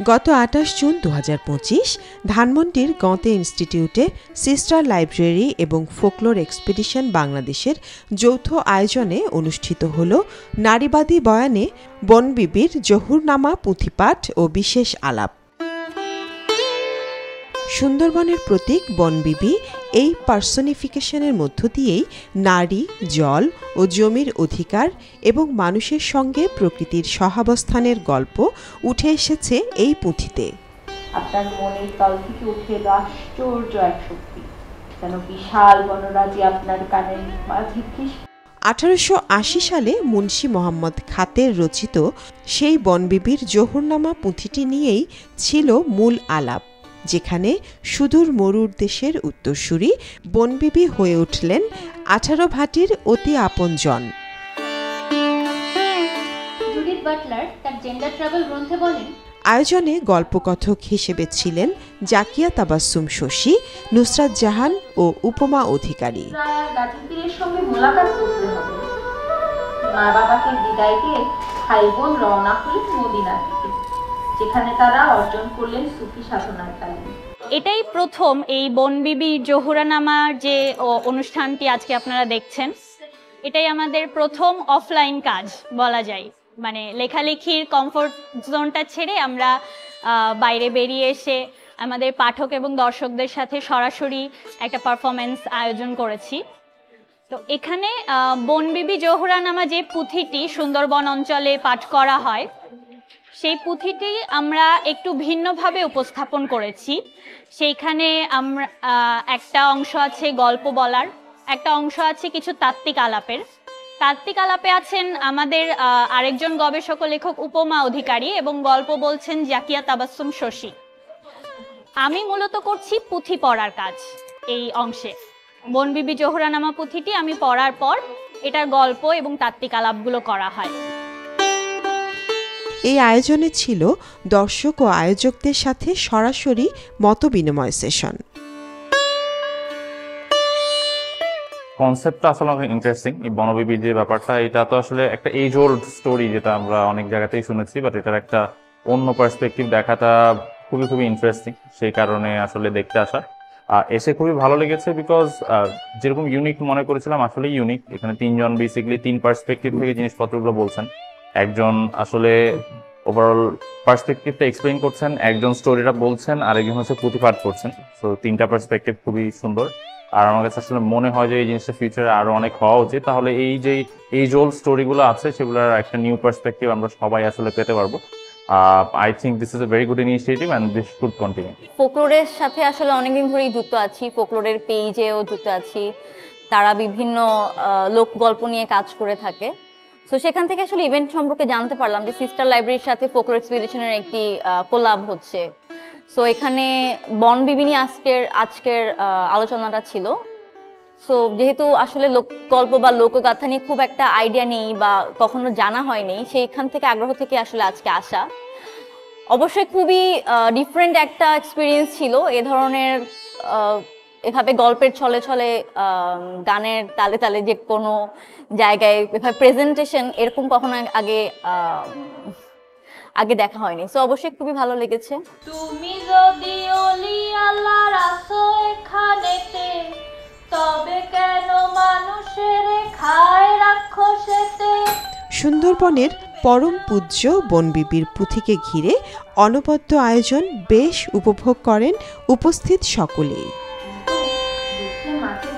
গত ২৮ জুন ২০২৫ ধানমন্ডির গঁতে ইনস্টিটিউটে সিস্টার লাইব্রেরি এবং ফোকলোর এক্সপিডিশন বাংলাদেশের যৌথ আয়োজনে অনুষ্ঠিত হল নারীবাদী বয়ানে বনবিবির জহুরনামা পুঁথিপাঠ ও বিশেষ আলাপ। সুন্দরবনের প্রতীক বনবিবি এই পার্সনিফিকেশনের মধ্য দিয়েই নারী, জল ও জমির অধিকার এবং মানুষের সঙ্গে প্রকৃতির সহাবস্থানের গল্প উঠে এসেছে এই পুঁথিতে। আপনার মনের তল থেকে উঠে এলো আশ্চর্য এক শক্তি, যেন বিশাল বনরাজি আপনার কানের মাঝে। ১৮৮০ সালে মুন্সি মোহাম্মদ খাতের রচিত সেই বনবিবির জহুরনামা পুঁথিটি নিয়েই ছিল মূল আলাপ, যেখানে সুদূর মরুর দেশের উত্তরসূরি বনবিবি হয়ে উঠলেন ১৮ ভাটির অতি আপনজন। জুডিথ বাটলার তার জেন্ডার ট্রাভেল গ্রন্থে বলেন, আয়োজনে গল্পকথক হিসেবে ছিলেন জাকিয়া তাবাসসুম শশী, নুসরাত জাহান ও উপমা অধিকারী। গাজীপুরের সঙ্গে মোলাকাত করতে হবে। মা বাবাকে বিদায় দিয়ে ভাই বোন রওনা হলেন মদিনা থেকে, যেখানে তারা অর্জন করলেন সুফি সাধনার তালিম। এটাই প্রথম এই বনবিবি জহুরনামার যে অনুষ্ঠানটি আজকে আপনারা দেখছেন, এটাই আমাদের প্রথম অফলাইন কাজ বলা যায়। মানে লেখালেখির কমফোর্ট জোনটা ছেড়ে আমরা বাইরে বেরিয়ে এসে আমাদের পাঠক এবং দর্শকদের সাথে সরাসরি একটা পারফরমেন্স আয়োজন করেছি। তো এখানে বনবিবি জহুরনামা যে পুঁথিটি সুন্দরবন অঞ্চলে পাঠ করা হয়, সেই পুঁথিটি আমরা একটু ভিন্নভাবে উপস্থাপন করেছি। সেইখানে আমরা একটা অংশ আছে গল্প বলার, একটা অংশ আছে কিছু তাত্ত্বিক আলাপের। তাত্ত্বিক আলাপে আছেন আমাদের আরেকজন গবেষক ও লেখক উপমা অধিকারী এবং গল্প বলছেন জাকিয়া তাবাসসুম শশী। আমি মূলত করছি পুঁথি পড়ার কাজ এই অংশে। বনবিবি জহুরনামা পুঁথিটি আমি পড়ার পর এটার গল্প এবং তাত্ত্বিক আলাপগুলো করা হয়। এই আয়োজনে ছিল দর্শক ও আয়োজকদের সাথে সরাসরি মতবিনিময় সেশন। কনসেপ্টটা আসলে অনেক ইন্টারেস্টিং। এই বনবিবির যে ব্যাপারটা, এটা তো আসলে একটা এজ ওল্ড স্টোরি, যেটা আমরা অনেক জায়গাতেই শুনেছি, বাট এটার একটা অন্য পার্সপেক্টিভ দেখাটা খুবই খুবই ইন্টারেস্টিং। সেই কারণে আসলে দেখতে আসা, এসে খুবই ভালো লেগেছে। বিকজ যেরকম ইউনিক মনে করেছিলাম, আসলে ইউনিক। এখানে তিনজন বেসিক্যালি তিন পার্সপেক্টিভ থেকে জিনিসপত্রগুলো বলছেন। একজন আসলে ওভারঅল পার্সপেক্টিভটা এক্সপ্লেইন করছেন, একজন স্টোরিটা বলছেন, আরেকজন হচ্ছে পুঁথিপাঠ করছেন। সো তিনটা পার্সপেক্টিভ খুবই সুন্দর। আর আমার কাছে আসলে মনে হয় যে এই জিনিসটা ফিউচারে আরো অনেক হওয়া উচিত। তাহলে এই যে এজ ওল্ড স্টোরিগুলো আছে, সেগুলোর একটা নিউ পার্সপেক্টিভ আমরা সবাই আসলে পেতে পারবো। I think this is a very good initiative and this should continue. ফোকলোরের সাথে আসলে অনেকদিন ধরেই যুক্ত আছি, ফোকলোরের পেজেও যুক্ত আছি। তারা বিভিন্ন লোক গল্প নিয়ে কাজ করে থাকে। সো সেখান থেকে আসলে ইভেন্ট সম্পর্কে জানতে পারলাম যে সিস্টার লাইব্রেরির সাথে ফোকলোর এক্সপিডিশনের একটি কোলাব হচ্ছে। সো এখানে বনবিবি নিয়ে আজকের আলোচনাটা ছিল। সো যেহেতু আসলে লোকগল্প বা লোকগাথা নিয়ে খুব একটা আইডিয়া নেই বা কখনো জানা হয়নি, সেইখান থেকে আগ্রহ থেকে আসলে আজকে আসা। অবশ্যই খুবই ডিফারেন্ট একটা এক্সপিরিয়েন্স ছিল। এ ধরনের এভাবে গল্পের ছলে ছলে গানের তালে তালে যে কোনো জায়গায় এভাবে প্রেজেন্টেশন, এরকম কখনো আগে দেখা হয়নি। সো অবশ্যই খুবই ভালো লেগেছে। তুমি যদি ওলি আল্লাহর আসো এখানেতে, তবে কেন মানুষের খায় রাক্ষসেতে। সুন্দরবনের পরম পূজ্য বনবিবির পুঁথিকে ঘিরে অনবদ্য আয়োজন বেশ উপভোগ করেন উপস্থিত সকলেই। মাঠে